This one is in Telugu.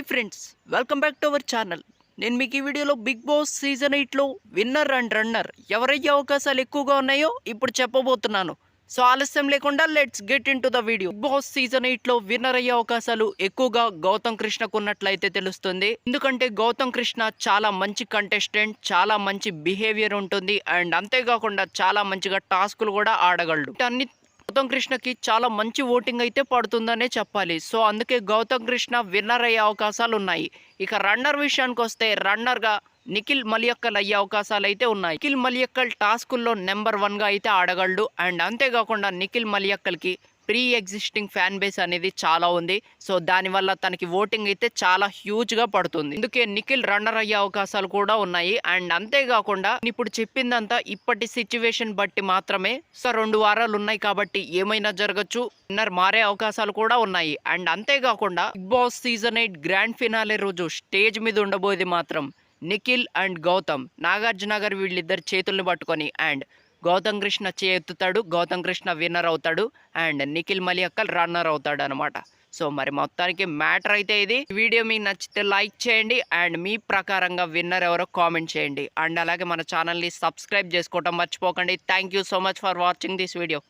Hi friends, welcome back to our channel. నేను మీకు ఈ వీడియోలో బిగ్ బాస్ సీజన్ 8లో విన్నర్ అండ్ రన్నర్ ఎవరయ్యే అవకాశాలు ఎక్కువగా ఉన్నాయో ఇప్పుడు చెప్పబోతున్నాను. సో ఆలస్యం లేకుండా let's get into the video. Bigg Boss season 8లో విన్నర్ అయ్యే అవకాశాలు ఎక్కువగా గౌతమ్ కృష్ణకు ఉన్నట్లయితే తెలుస్తుంది. ఎందుకంటే గౌతమ్ కృష్ణ చాలా మంచి కంటెస్టెంట్, చాలా మంచి బిహేవియర్ ఉంటుంది అండ్ అంతేకాకుండా చాలా మంచిగా టాస్కులు కూడా ఆడగలడు. అన్ని గౌతమ్ కృష్ణకి చాలా మంచి ఓటింగ్ అయితే పడుతుందనే చెప్పాలి. సో అందుకే గౌతమ్ కృష్ణ విన్నర్ అయ్యే అవకాశాలు ఉన్నాయి. ఇక రన్నర్ విషయానికి వస్తే రన్నర్గా నిఖిల్ మలియక్కల్ అయ్యే అవకాశాలు అయితే ఉన్నాయి. నిఖిల్ మలియక్కల్ టాస్కుల్లో నెంబర్ 1గా అయితే ఆడగలడు అండ్ అంతేకాకుండా నిఖిల్ మలియక్కల్కి ప్రీ ఎగ్జిస్టింగ్ ఫ్యాన్ బేస్ అనేది చాలా ఉంది. సో దానివల్ల తనకి ఓటింగ్ అయితే చాలా హ్యూజ్గా పడుతుంది. అందుకే నిఖిల్ రన్నర్ అయ్యే అవకాశాలు కూడా ఉన్నాయి. అండ్ అంతేకాకుండా ఇప్పుడు చెప్పిందంతా ఇప్పటి సిచ్యువేషన్ బట్టి మాత్రమే. సో 2 వారాలు ఉన్నాయి కాబట్టి ఏమైనా జరగచ్చు. విన్నర్ మారే అవకాశాలు కూడా ఉన్నాయి. అండ్ అంతేకాకుండా Big Boss season 8 grand finale రోజు స్టేజ్ మీద ఉండబోయేది మాత్రం నిఖిల్ అండ్ గౌతమ్. నాగార్జున గారు వీళ్ళిద్దరు చేతుల్ని పట్టుకొని అండ్ గౌతమ్ కృష్ణ చేతుతాడు, గౌతమ్ కృష్ణ విన్నర్ అవుతాడు అండ్ నిఖిల్ మలియక్కల్ రన్నర్ అవుతాడు అనమాట. సో మరి మొత్తానికి మ్యాటర్ అయితే ఇది. వీడియో మీకు నచ్చితే లైక్ చేయండి అండ్ మీ ప్రకారంగా విన్నర్ ఎవరో కామెంట్ చేయండి అండ్ అలాగే మన ఛానల్ని సబ్స్క్రైబ్ చేసుకోవటం మర్చిపోకండి. Thank you so much for watching this video.